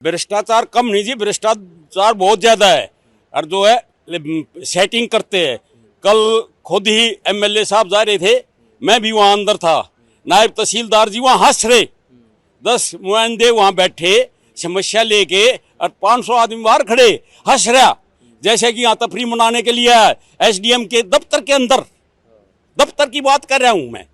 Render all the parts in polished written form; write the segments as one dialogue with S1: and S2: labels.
S1: भ्रष्टाचार कम नहीं जी, भ्रष्टाचार बहुत ज्यादा है। और जो है सेटिंग करते हैं। कल खुद ही एमएलए साहब जा रहे थे, मैं भी वहां अंदर था, नायब तहसीलदार जी वहां हंस रहे, 10 नुमाइंदे वहां बैठे समस्या लेके और 500 आदमी बाहर खड़े हंस रहा, जैसे कि यहाँ तफरी मनाने के लिए है। एसडीएम के दफ्तर के अंदर, दफ्तर की बात कर रहा हूं मैं।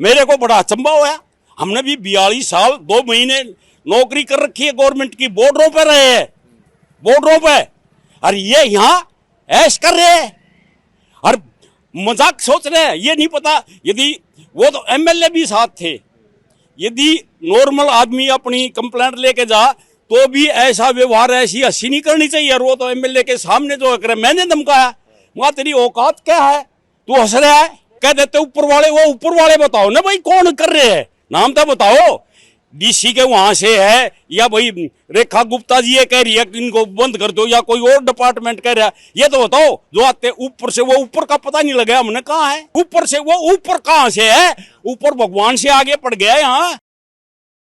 S1: मेरे को बड़ा अचंभा हुआ। हमने भी 42 साल 2 महीने नौकरी कर रखी है गवर्नमेंट की, बॉर्डरों पे रहे हैं, बॉर्डरों पे, और ये यहाँ ऐश कर रहे हैं और मजाक सोच रहे हैं। ये नहीं पता, यदि वो तो एमएलए भी साथ थे, यदि नॉर्मल आदमी अपनी कंप्लेंट लेके जा तो भी ऐसा व्यवहार, ऐसी हंसी नहीं करनी चाहिए। और वो तो एमएलए के सामने जो करे, मैंने धमकाया, वहां तेरी औकात क्या है, तू हंस रहा है। कह देते ऊपर वाले, वो ऊपर वाले बताओ ना भाई कौन कर रहे हैं, नाम तो बताओ। डीसी के वहां से है या भाई रेखा गुप्ता जी ये कह रही है कि इनको बंद कर दो, या कोई और डिपार्टमेंट कह रहा है, ये तो बताओ। जो आते ऊपर से, वो ऊपर का पता नहीं लगा हमने कहा है ऊपर से, वो ऊपर कहां से है, ऊपर भगवान से आगे पड़ गया यहाँ।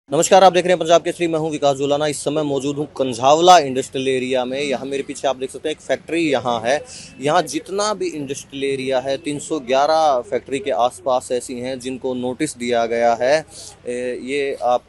S2: नमस्कार, आप देख रहे हैं पंजाब केसरी। मैं हूं विकास जोलाना। इस समय मौजूद हूं कंझावला इंडस्ट्रियल एरिया में। यहाँ मेरे पीछे आप देख सकते हैं एक फैक्ट्री यहाँ है। यहाँ जितना भी इंडस्ट्रियल एरिया है, 311 फैक्ट्री के आसपास ऐसी हैं जिनको नोटिस दिया गया है। ये आप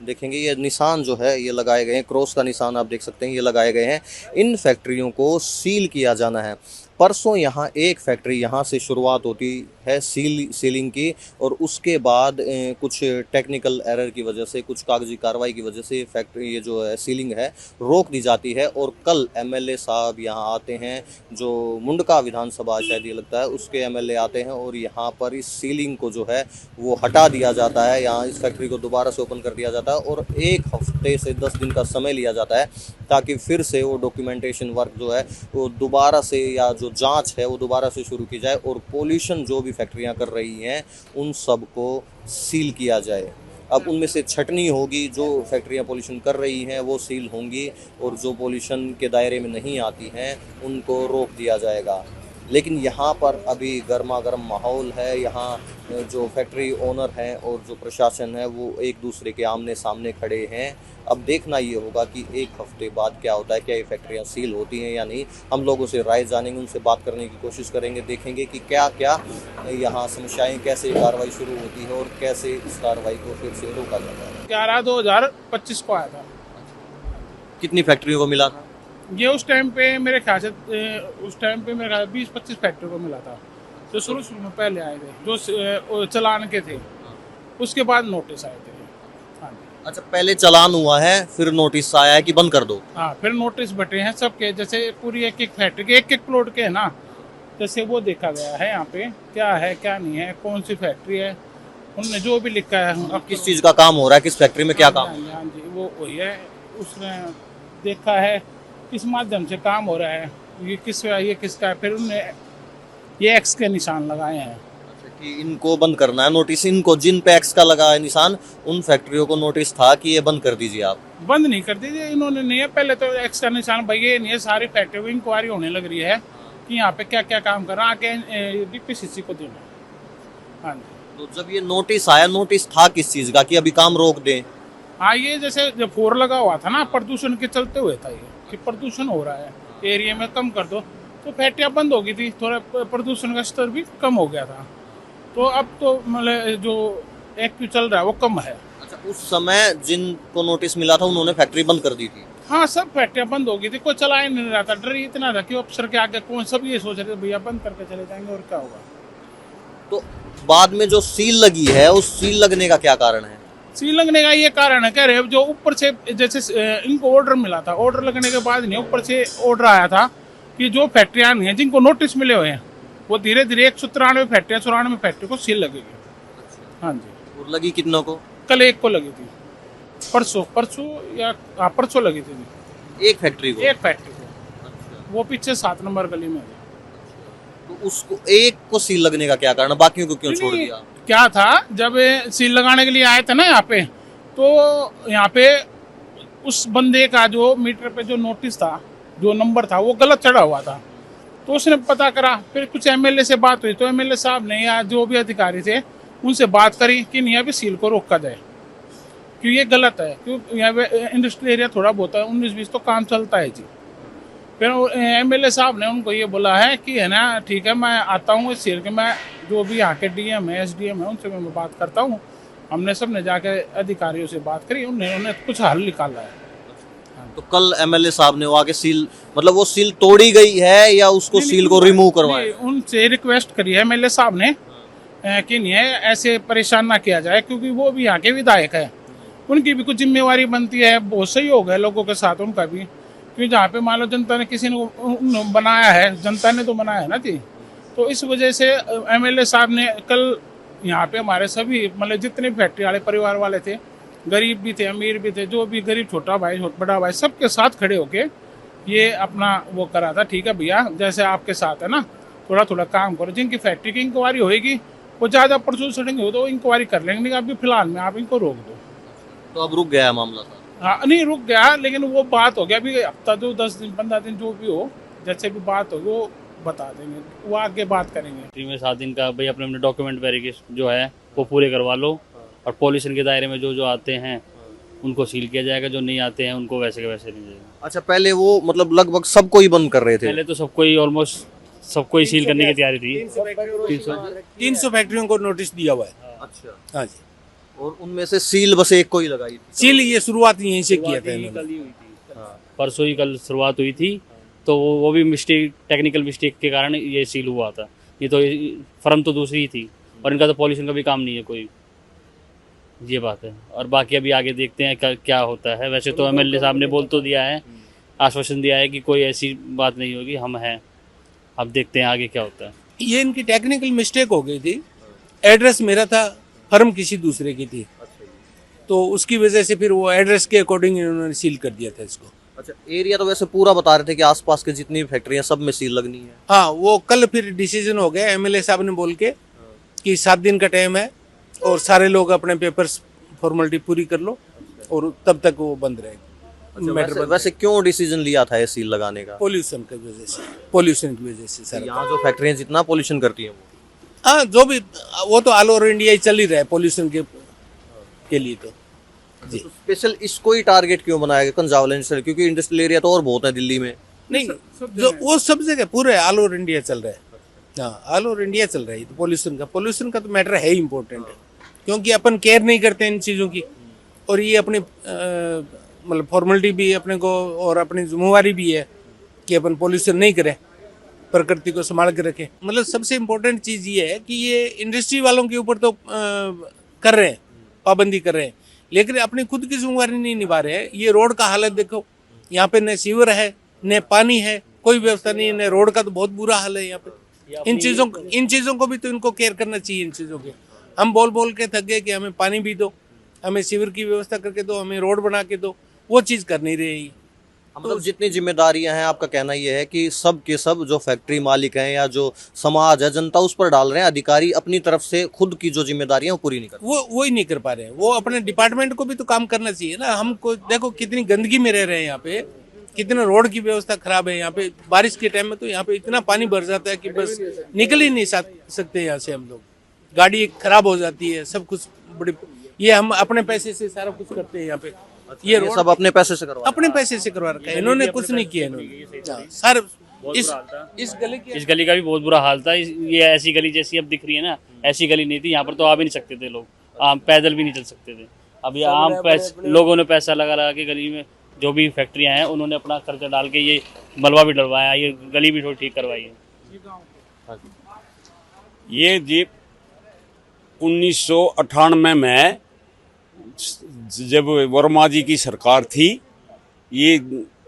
S2: देखेंगे, ये निशान जो है ये लगाए गए हैं, क्रॉस का निशान आप देख सकते हैं, ये लगाए गए हैं। इन फैक्ट्रियों को सील किया जाना है। परसों यहाँ एक फैक्ट्री यहाँ से शुरुआत होती है सीलिंग की, और उसके बाद कुछ टेक्निकल एरर की वजह से, कुछ कागजी कार्रवाई की वजह से फैक्ट्री ये जो है सीलिंग है रोक दी जाती है। और कल एमएलए साहब यहाँ आते हैं, जो मुंडका विधानसभा शायद ये लगता है उसके एमएलए आते हैं, और यहाँ पर इस सीलिंग को जो है वो हटा दिया जाता है। यहाँ इस फैक्ट्री को दोबारा से ओपन कर दिया जाता है और 1 हफ्ते से 10 दिन का समय लिया जाता है, ताकि फिर से वो डॉक्यूमेंटेशन वर्क जो है वो दोबारा से, या जो जांच है वो दोबारा से शुरू की जाए, और पॉल्यूशन जो भी फैक्ट्रियां कर रही हैं उन सब को सील किया जाए। अब उनमें से छटनी होगी, जो फैक्ट्रियां पॉल्यूशन कर रही हैं वो सील होंगी, और जो पॉल्यूशन के दायरे में नहीं आती हैं उनको रोक दिया जाएगा। लेकिन यहाँ पर अभी गर्मा गर्म माहौल है। यहाँ जो फैक्ट्री ओनर हैं और जो प्रशासन है वो एक दूसरे के आमने सामने खड़े हैं। अब देखना ये होगा कि 1 हफ्ते बाद क्या होता है, क्या ये फैक्ट्रियाँ सील होती हैं या नहीं। हम लोगों से राय जानेंगे, उनसे बात करने की कोशिश करेंगे, देखेंगे कि क्या क्या यहाँ समस्याएं, कैसे कार्रवाई शुरू होती है और कैसे इस कार्रवाई को फिर से रोका जाता है।
S3: 11/2025 को आया था।
S2: कितनी फैक्ट्रियों को मिला था
S3: ये उस टाइम पे मेरे ख्याल से 20-25 फैक्ट्री को मिला था, जो शुरू में पहले आए थे, जो चलान के थे। उसके बाद नोटिस आए थे। हाँ,
S2: अच्छा, पहले चालान हुआ है, फिर नोटिस आया है कि बंद कर दो।
S3: हाँ, फिर नोटिस बटे हैं सबके, जैसे पूरी एक फैक्ट्री के एक प्लॉट के है ना, जैसे वो देखा गया है यहाँ पे क्या है क्या नहीं है, कौन सी फैक्ट्री है, उनने जो भी लिखा है।
S2: अब किस चीज़ का काम हो रहा है, किस फैक्ट्री में क्या काम?
S3: हाँ जी, वो वही है। उसने देखा है किस माध्यम से काम हो रहा है, ये किसका है, फिर उनने ये एक्स के निशान लगाए हैं।
S2: अच्छा, कि इनको बंद करना है। नोटिस इनको, जिन पे एक्स का लगा है निशान, उन फैक्ट्रियों को नोटिस था कि ये बंद कर दीजिए। आप
S3: बंद नहीं कर दीजिए, इन्होंने नहीं है। पहले तो एक्स का निशान भाई ये नहीं है, सारी फैक्ट्री में इंक्वायरी होने लग रही है कि यहाँ पे क्या क्या काम कर रहा है, आके डीपीसीसी को देना। हाँ जी।
S2: तो जब ये नोटिस आया, नोटिस था किस चीज़ का, कि अभी काम रोक दें?
S3: हाँ, ये जैसे जब 4 लगा हुआ था ना, प्रदूषण के चलते हुए था ये, कि प्रदूषण हो रहा है एरिया में, कम कर दो। तो फैक्ट्रियाँ बंद हो गई थी, थोड़ा प्रदूषण का स्तर भी कम हो गया था। तो अब तो मतलब जो एक्टिव चल रहा है वो कम है।
S2: अच्छा, उस समय जिनको नोटिस मिला था उन्होंने फैक्ट्री बंद कर दी थी?
S3: हाँ, सब फैक्ट्रियाँ बंद हो गई थी, कोई चला ही नहीं रहा था। डर इतना था कि अफसर के आगे कौन, सब ये सोच रहे थे भैया बंद करके चले जाएंगे और क्या होगा।
S2: तो बाद में जो सील लगी है, उस सील लगने का क्या कारण है?
S3: सील लगने का ये कारण है, कह रहे जो ऊपर से, जैसे इनको ऑर्डर मिला था, ऑर्डर लगने के बाद नहीं, ऊपर से ऑर्डर आया था कि जो फैक्ट्रियाँ नहीं है, जिनको नोटिस मिले हुए हैं, वो धीरे धीरे 193 फैक्ट्रियाँ, 94 फैक्ट्री को सील लगेगी। हाँ जी।
S2: और लगी कितनों को?
S3: कल एक को लगी थी, परसों लगी थी।
S2: एक फैक्ट्री को?
S3: एक फैक्ट्री को।
S2: अच्छा।
S3: वो पीछे 7 नंबर गली में है।
S2: तो उसको एक को सील लगने का क्या कारण, बाकियों को क्यों छोड़ दिया?
S3: क्या था, जब सील लगाने के लिए आए थे ना यहाँ पे, तो यहाँ पे उस बंदे का जो मीटर पे जो नोटिस था, जो नंबर था, वो गलत चढ़ा हुआ था। तो उसने पता करा, फिर कुछ एमएलए से बात हुई, तो एमएलए साहब ने या जो भी अधिकारी थे उनसे बात करी कि नहीं अभी सील को रोका जाए। क्यों ये गलत है, क्यों यहाँ पे इंडस्ट्रियल एरिया थोड़ा बहुत है, 19-20 तो काम चलता है जी। फिर एमएलए साहब ने उनको ये बोला है कि है ना, ठीक है मैं आता हूँ इस शहर के, मैं जो भी यहाँ के डीएम है, एसडीएम है, उनसे मैं बात करता हूँ। हमने सब ने जाके अधिकारियों से बात करी, उन्होंने कुछ हल निकाला है।
S2: तो कल एमएलए साहब ने वो आके सील, मतलब वो सील तोड़ी गई है या उसको सील को रिमूव करवाया?
S3: उनसे रिक्वेस्ट करी है एमएलए साहब ने कि नहीं ऐसे परेशान ना किया जाए, क्योंकि वो भी यहाँ के विधायक है, उनकी भी कुछ जिम्मेवारी बनती है, बहुत सहयोग है लोगों के साथ उनका भी। क्योंकि जहाँ पे मान लो जनता ने किसी ने बनाया है, जनता ने तो बनाया है ना जी, तो इस वजह से एमएलए साहब ने कल यहाँ पे हमारे सभी मतलब जितने फैक्ट्री वाले परिवार वाले थे, गरीब भी थे अमीर भी थे, जो भी गरीब छोटा भाई बड़ा भाई सबके साथ खड़े होके ये अपना वो करा था, ठीक है भैया जैसे आपके साथ है ना, थोड़ा थोड़ा काम करो, जिनकी फैक्ट्री की इंक्वायरी होगी वो ज़्यादा प्रदूषण हो तो इंक्वायरी कर लेंगे, नहीं अभी फिलहाल में आप इनको रोक दो।
S2: तो अब रुक गया है मामला साहब?
S3: हाँ नहीं रुक गया, लेकिन वो बात हो गया अभी हफ्ता 10 दिन 15 दिन जो भी हो, जैसे भी बात होगी वो बता देंगे, वो आगे बात करेंगे।
S4: में 7 दिन का भाई अपने अपने डॉक्यूमेंट वेरिफिकेशन जो है वो पूरे करवा लो, और पॉल्यूशन के दायरे में जो जो आते हैं उनको सील किया जाएगा, जो नहीं आते हैं उनको वैसे के वैसे नहीं जाएगा।
S2: अच्छा, पहले वो मतलब लगभग सबको ही बंद कर रहे थे?
S4: पहले तो सबको ही ऑलमोस्ट सबको ही सील करने की तैयारी थी।
S5: 300 फैक्ट्रियों को नोटिस दिया हुआ है।
S2: अच्छा,
S5: हाँ जी।
S2: और उनमें से सील बस एक को ही लगाई थी?
S5: सील ये शुरुआत यहीं से किया था इन्होंने।
S4: परसों ही कल शुरुआत हुई थी, तो वो भी मिस्टेक, टेक्निकल मिस्टेक के कारण ये सील हुआ था, ये तो फर्म तो दूसरी ही थी, और इनका तो पॉल्यूशन का भी काम नहीं है कोई, ये बात है। और बाकी अभी आगे देखते हैं क्या होता है। वैसे तो एमएलए साहब ने बोल तो दिया है, आश्वासन दिया है कि कोई ऐसी बात नहीं होगी, हम हैं, अब देखते हैं आगे क्या होता है।
S5: ये इनकी टेक्निकल मिस्टेक हो गई थी, एड्रेस मेरा था, फर्म किसी दूसरे की थी, तो उसकी वजह से फिर वो एड्रेस के अकॉर्डिंग इन्होंने सील कर दिया था इसको।
S2: अच्छा, एरिया तो वैसे पूरा बता रहे थे कि आसपास के जितनी फैक्ट्रियां सब में सील लगनी है।
S5: हाँ, वो कल फिर डिसीजन हो गया एमएलए साहब ने बोल के कि 7 दिन का टाइम है और सारे लोग अपने पेपर्स फॉर्मेलिटी पूरी कर लो, और तब तक वो बंद रहेगा।
S2: वैसे क्यों डिसीजन लिया था ये सील लगाने का?
S5: पोल्यूशन की वजह से, पोल्यूशन की वजह से सर।
S2: यहाँ जो फैक्ट्रियां जितना पोल्यूशन करती हैं वो,
S5: हाँ जो भी, वो तो ऑल ओवर इंडिया ही चल ही रहा है पोल्यूशन के लिए तो जी।
S2: तो स्पेशल इसको ही टारगेट क्यों बनाया गया कंजावला इंडस्ट्रियल? क्योंकि इंडस्ट्रियल एरिया तो और बहुत है दिल्ली में।
S5: नहीं, जो वो सब जगह पूरे ऑल ओवर इंडिया चल रहा है। हाँ, ऑल ओवर इंडिया चल रहा है। तो पोल्यूशन का तो मैटर है ही इम्पोर्टेंट है, क्योंकि अपन केयर नहीं करते इन चीज़ों की, और ये अपनी मतलब फॉर्मेलिटी भी अपने को और अपनी जिम्मेवारी भी है कि अपन पोल्यूशन नहीं करें, प्रकृति को संभाल के रखें। मतलब सबसे इम्पोर्टेंट चीज़ ये है कि ये इंडस्ट्री वालों के ऊपर तो कर रहे हैं, पाबंदी कर रहे हैं, लेकिन अपनी खुद की जिम्मेवारी नहीं निभा रहे हैं। ये रोड का हालत देखो, यहाँ पे न सीवर है न पानी है, कोई व्यवस्था नहीं है, न रोड का तो बहुत बुरा हाल है यहाँ पे। इन चीज़ों को भी तो इनको केयर करना चाहिए। इन चीज़ों के हम बोल के थक गए कि हमें पानी भी दो, हमें सीवर की व्यवस्था करके दो, हमें रोड बना के दो, वो चीज़ कर नहीं रही।
S2: मतलब जितनी जिम्मेदारियां हैं, आपका कहना ये है कि सब के सब जो फैक्ट्री मालिक हैं या जो समाज है, जनता उस पर डाल रहे हैं, अधिकारी अपनी तरफ से खुद की जो जिम्मेदारियां वो पूरी नहीं कर
S5: वो ही नहीं कर पा रहे हैं। वो अपने डिपार्टमेंट को भी तो काम करना चाहिए ना। हमको देखो कितनी गंदगी में रह रहे हैं यहाँ पे, कितना रोड की व्यवस्था खराब है यहाँ पे। बारिश के टाइम में तो यहाँ पे इतना पानी भर जाता है कि बस निकल ही नहीं सकते यहाँ से हम लोग, गाड़ी खराब हो जाती है, सब कुछ बड़ी। ये हम अपने पैसे से सारा कुछ करते हैं यहाँ पे। ये
S2: सब अपने पैसे से करवा,
S5: अपने पैसे से करवा रखा है इन्होंने, कुछ नहीं किया इन्होंने सर। इस
S4: गली का भी बहुत बुरा हाल था। ये ऐसी गली जैसी अब दिख रही है ना, ऐसी गली नहीं थी। यहाँ पर तो आ भी नहीं सकते थे लोग, आम पैदल भी नहीं चल सकते थे। अब ये आम लोगों ने पैसा लगा के गली में जो भी फैक्ट्रियाँ हैं उन्होंने अपना खर्चा डाल के ये मलबा भी डलवाया, ये गली भी थोड़ी ठीक करवाई है।
S1: ये जी 1998 में जब वर्मा जी की सरकार थी, ये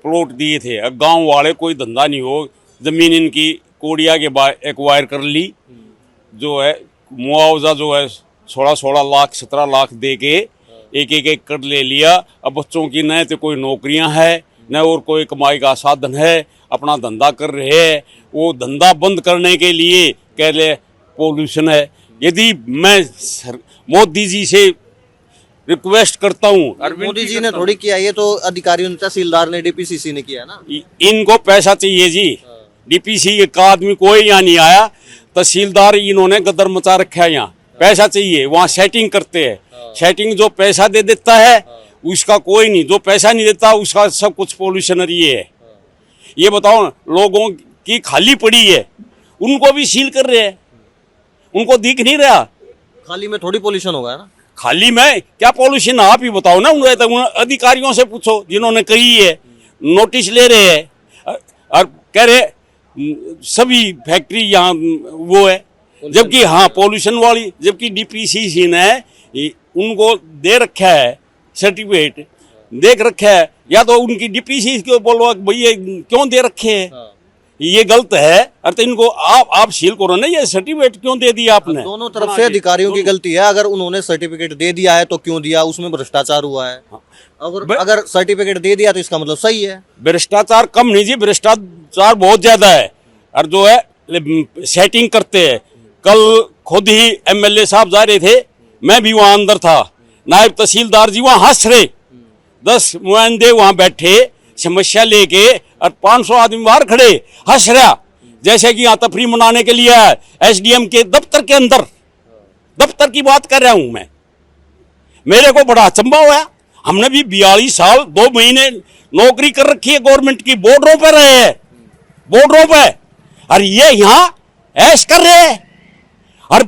S1: प्लॉट दिए थे। अब गांव वाले कोई धंधा नहीं हो, जमीन इनकी कोडिया के एक्वायर कर ली, जो है मुआवजा जो है 16 लाख 17 लाख दे के एक एकड़ ले लिया। अब बच्चों की न तो कोई नौकरियां है न और कोई कमाई का साधन है, अपना धंधा कर रहे हैं। वो धंधा बंद करने के लिए कह रहे पोल्यूशन है। यदि मैं मोदी जी से रिक्वेस्ट करता हूँ,
S2: मोदी जी ने थोड़ी किया, ये तो अधिकारियों ने, तहसीलदार ने, डीपीसीसी ने किया ना।
S1: इनको पैसा चाहिए जी। डीपीसी का आदमी कोई यहाँ नहीं आया, तहसीलदार इन्होंने गदर मचा रखा है यहाँ। पैसा चाहिए, वहाँ सेटिंग करते हैं। सेटिंग जो पैसा दे देता है उसका कोई नहीं, जो पैसा नहीं देता उसका सब कुछ पॉल्यूशनरी है। ये बताओ, लोगों की खाली पड़ी है, उनको भी सील कर रहे हैं, उनको दिख नहीं रहा।
S2: खाली में थोड़ी पोल्यूशन होगा ना।
S1: खाली में क्या पॉल्यूशन, आप ही बताओ ना। उन अधिकारियों से पूछो जिन्होंने कही है, नोटिस ले रहे हैं और कह रहे सभी फैक्ट्री यहाँ वो है, जबकि हाँ पॉल्यूशन वाली, जबकि डीपीसीसी ने उनको दे रखा है सर्टिफिकेट, देख रखा है। या तो उनकी डीपीसीसी को बोलो भैया क्यों दे रखे हैं, ये गलत है। और तो इनको आप सील करो ना, ये सर्टिफिकेट क्यों दे दिया आपने।
S2: दोनों तरफ से अधिकारियों की गलती है। अगर उन्होंने सर्टिफिकेट दे दिया है तो क्यों दिया, उसमें भ्रष्टाचार हुआ है। अगर सर्टिफिकेट दे दिया तो इसका मतलब सही है।
S1: भ्रष्टाचार कम नहीं जी, भ्रष्टाचार बहुत ज्यादा है। और जो है सेटिंग करते हैं। कल खुद ही एमएलए साहब जा रहे थे, मैं भी वहां अंदर था, नायब तहसीलदार जी वहां हंस रहे, 10 नुमाइंदे वहां बैठे समस्या लेके, और 500 आदमी बाहर खड़े हंस रहा, जैसे कि यहाँ तफरी मनाने के लिए एसडीएम के दफ्तर के अंदर। दफ्तर की बात कर रहा हूं मैं। मेरे को बड़ा अचंभा हुआ। हमने भी 42 साल 2 महीने नौकरी कर रखी है गवर्नमेंट की, बॉर्डरों पर रहे हैं, बॉर्डरों पर, और ये यहाँ ऐश कर रहे हैं और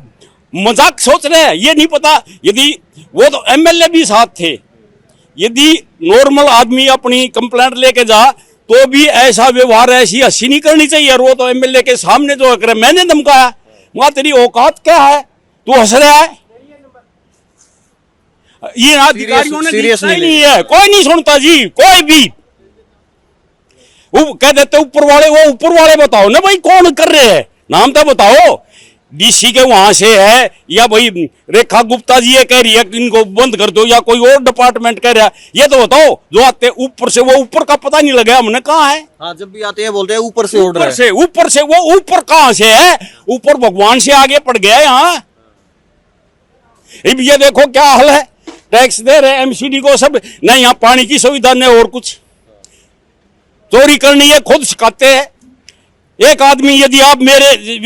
S1: मजाक सोच रहे हैं। ये नहीं पता, यदि वो तो एमएलए भी साथ थे, यदि नॉर्मल आदमी अपनी कंप्लेंट लेके जा तो भी ऐसा व्यवहार, ऐसी हंसी नहीं करनी चाहिए। और वो तो एमएलए के सामने जो करे, मैंने धमकाया, वहां तेरी औकात क्या है, तू हंस रहा है। ये अधिकारियों ने
S2: सीरियस
S1: नहीं है, कोई नहीं सुनता जी, कोई भी। वो कह देते ऊपर वाले, वो ऊपर वाले बताओ ना भाई कौन कर रहे हैं, नाम तो बताओ। डीसी के वहां से है, या भाई रेखा गुप्ता जी ये कह रही है कि इनको बंद कर दो, या कोई और डिपार्टमेंट कह रहा है, ये तो बताओ। जो आते ऊपर से, वो ऊपर का पता नहीं लगा हमने कहाँ है।
S2: हाँ, जब भी आते हैं बोलते हैं ऊपर से ऑर्डर है।
S1: ऊपर से वो ऊपर कहाँ से है, ऊपर भगवान से आगे पड़ गया यहाँ। ये देखो क्या हाल है, टैक्स दे रहे एमसीडी को सब, नहीं यहाँ पानी की सुविधा नहीं और कुछ। चोरी करनी है खुद सिखाते हैं। एक आदमी, यदि आप मेरे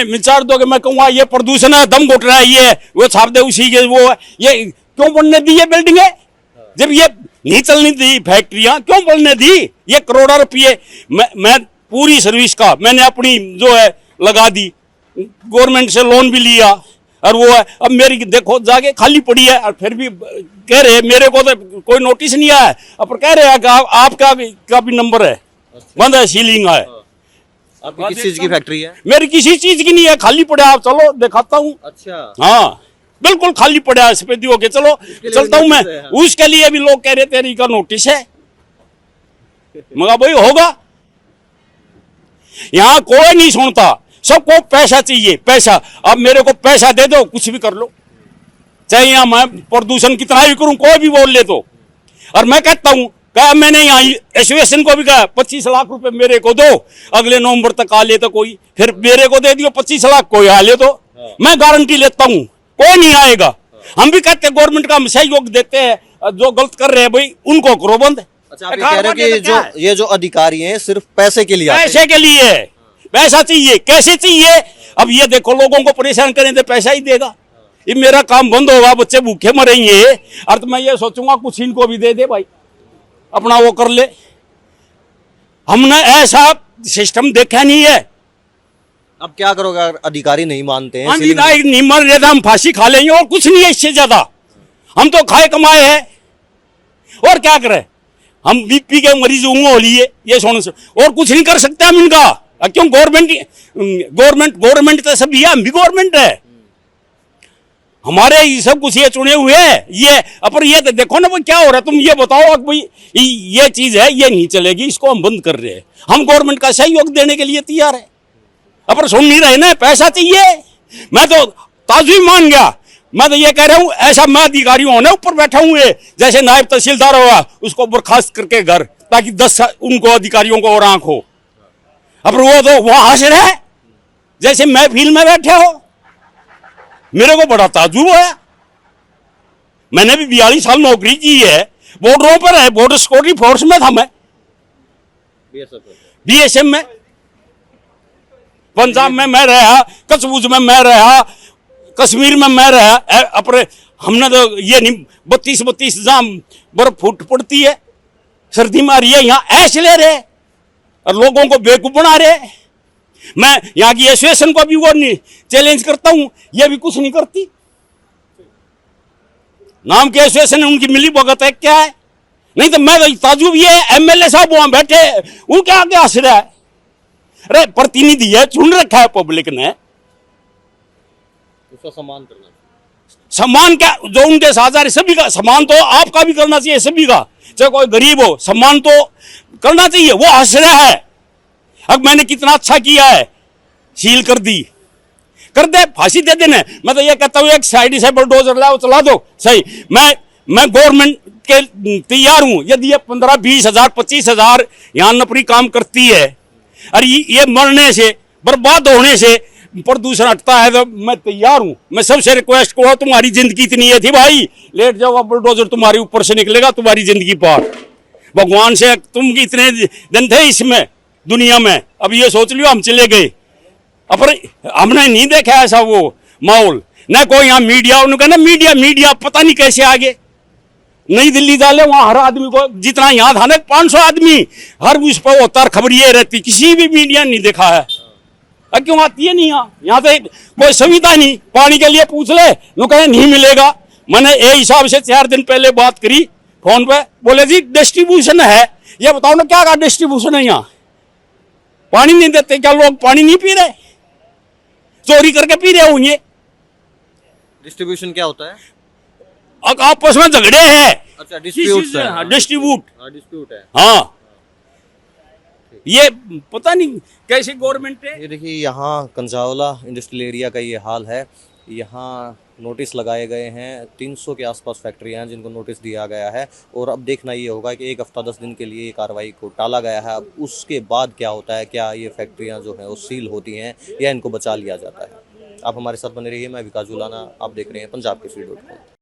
S1: विचार दोगे, मैं कहूंगा ये प्रदूषण है, दम घुट रहा है, ये वो छाप दे उसी के, वो ये क्यों बनने दी ये बिल्डिंगें, जब ये नहीं चलनी थी फैक्ट्रियां, क्यों बनने दी। ये करोड़ों रुपये मैं पूरी सर्विस का मैंने अपनी जो है लगा दी, गवर्नमेंट से लोन भी लिया, और वो है अब मेरी देखो जाके खाली पड़ी है। और फिर भी कह रहे, मेरे को तो कोई नोटिस नहीं आया, पर कह रहे हैं कि आपका भी नंबर है, बंद है, सीलिंग है।
S2: आपकी किस चीज की फैक्ट्री है?
S1: मेरी किसी चीज की नहीं है, खाली पड़ा। आप चलो दिखाता हूँ।
S2: अच्छा,
S1: हाँ बिल्कुल खाली पड़ा है, सफेदी होके चलो चलता हूँ मैं। उसके लिए भी लोग कह रहे तेरी का नोटिस है, मगर भाई होगा। यहाँ कोई नहीं सुनता, सबको पैसा चाहिए, पैसा। अब मेरे को पैसा दे दो, कुछ भी कर लो, चाहे यहाँ मैं प्रदूषण कितना भी करूं, कोई भी बोल ले तो। और मैं कहता हूं, कहा मैंने यहाँ एसोसिएशन को भी कहा 25 लाख रुपए मेरे को दो, अगले नवंबर तक आ ले तो कोई, फिर मेरे को दे दियो 25 लाख, कोई आ ले तो। मैं गारंटी लेता हूँ कोई नहीं आएगा। हम भी कहते हैं गवर्नमेंट का हम सहयोग देते हैं, जो गलत कर रहे हैं भाई उनको करो बंद।
S2: अच्छा, आप ये कह रहे हैं कि ये जो अधिकारी हैं सिर्फ पैसे के लिए आते हैं।
S1: पैसे के लिए, पैसा चाहिए, कैसे चाहिए। अब ये देखो लोगों को परेशान करें तो पैसा ही देगा, ये मेरा काम बंद होगा, बच्चे भूखे मरेंगे। और तो मैं ये सोचूंगा कुछ इनको भी दे दे भाई, अपना वो कर ले। हमने ऐसा सिस्टम देखा नहीं है।
S2: अब क्या करोगे अगर अधिकारी नहीं मानते हैं?
S1: अधिकारी नहीं मान रहे, हम फांसी खा लेंगे और कुछ नहीं है इससे ज्यादा। हम तो खाए कमाए हैं, और क्या करें। हम बीपी के मरीज हो लिए, ये सोने से और कुछ नहीं कर सकते हम इनका। क्यों गवर्नमेंट तो सब, हम भी गवर्नमेंट है, हमारे ये सब कुछ ये चुने हुए हैं। ये पर ये तो देखो ना वो क्या हो रहा है। तुम ये बताओ भाई ये चीज है, ये नहीं चलेगी, इसको हम बंद कर रहे हैं। हम गवर्नमेंट का सहयोग देने के लिए तैयार है, पर सुन नहीं रहे ना, पैसा चाहिए। मैं तो ताजुब मान गया। मैं तो ये कह रहा हूँ, ऐसा मैं अधिकारी हूं ना ऊपर बैठा हूँ, जैसे नायब तहसीलदार होगा उसको बर्खास्त करके घर, ताकि 10 उनको अधिकारियों को और आंख हो। अब वो तो वहां हंस रहे हैं जैसे महफिल में बैठे हो। मेरे को बड़ा ताजुब है। मैंने भी 42 साल नौकरी की है, बॉर्डरों पर है, बॉर्डर सिक्योरिटी फोर्स में था मैं, बीएसएफ में, पंजाब में मैं रहा, कचबुज में मैं रहा, कश्मीर में मैं रहा अपने, हमने तो ये नहीं 32 जाम बर्फ फूट पड़ती है, सर्दी में आ रही है, यहाँ ऐश ले रहे और लोगों को बेवकूफ बना रहे। मैं यहाँ की एसोसिएशन को भी वो नहीं चैलेंज करता हूँ, ये भी कुछ नहीं करती। नाम की एसोसिएशन उनकी मिली भगत है क्या है? नहीं तो मैं ताजुब ये एमएलए साहब वहां बैठे उनके आगे हंस रहा है। अरे प्रतिनिधि है, चुन रखा है पब्लिक ने,
S2: उसका सम्मान करना।
S1: सम्मान क्या जो उनके साथ आ रहे सभी का सम्मान तो आपका भी करना चाहिए, सभी का, चाहे कोई गरीब हो सम्मान तो करना चाहिए। वो हंस रहा है, अब मैंने कितना अच्छा किया है, सील कर दी, कर दे, फांसी दे देने। मैं तो ये कहता हूँ एक साइड से बुलडोजर लाओ चला दो, सही। मैं गवर्नमेंट के तैयार हूं, यदि ये 15-20 हजार 25 हजार यहाँ नौकरी काम करती है और ये मरने से बर्बाद होने से प्रदूषण हटता है तो मैं तैयार हूं। मैं सबसे रिक्वेस्ट करूँ, तुम्हारी जिंदगी इतनी है थी भाई, लेट जाओ, अब बुलडोजर तुम्हारे ऊपर से निकलेगा, तुम्हारी जिंदगी पार। भगवान से तुम इतने दिन थे इसमें दुनिया में, अब ये सोच लियो हम चले गए। अब हमने नहीं देखा ऐसा वो माहौल, न कोई यहाँ मीडिया, उन्होंने कहा ना मीडिया पता नहीं कैसे आगे। नई दिल्ली डाले वहां हर आदमी को, जितना यहाँ था ना 500 आदमी हर उस पर होता, खबर ये रहती, किसी भी मीडिया नहीं देखा है। अब क्यों आती है नहीं यहाँ तो कोई सुविधा नहीं, पानी के लिए पूछ ले वो कहे नहीं मिलेगा। मैंने ये हिसाब से 4 दिन पहले बात करी फोन पे, बोले जी डिस्ट्रीब्यूशन है, ये बताओ ना क्या डिस्ट्रीब्यूशन है, यहाँ पानी नहीं देते क्या? लोग पानी नहीं पी रहे, चोरी करके पी रहे होंगे।
S2: डिस्ट्रीब्यूशन क्या होता है?
S1: आपस में झगड़े हैं,
S2: अच्छा, डिस्प्यूट है।
S1: डिस्ट्रीब्यूट है, हाँ। ये पता नहीं कैसी गवर्नमेंट है।
S2: ये देखिए यहाँ कंझावला इंडस्ट्रियल एरिया का ये हाल है। यहाँ नोटिस लगाए गए हैं, 300 के आसपास फैक्ट्रियाँ हैं जिनको नोटिस दिया गया है, और अब देखना ये होगा कि 1 हफ्ता 10 दिन के लिए कार्रवाई को टाला गया है। अब उसके बाद क्या होता है, क्या ये फैक्ट्रियाँ जो हैं वो सील होती हैं या इनको बचा लिया जाता है। आप हमारे साथ बने रहिए, मैं विकास जुलाना, आप देख रहे हैं पंजाब केसरी.com।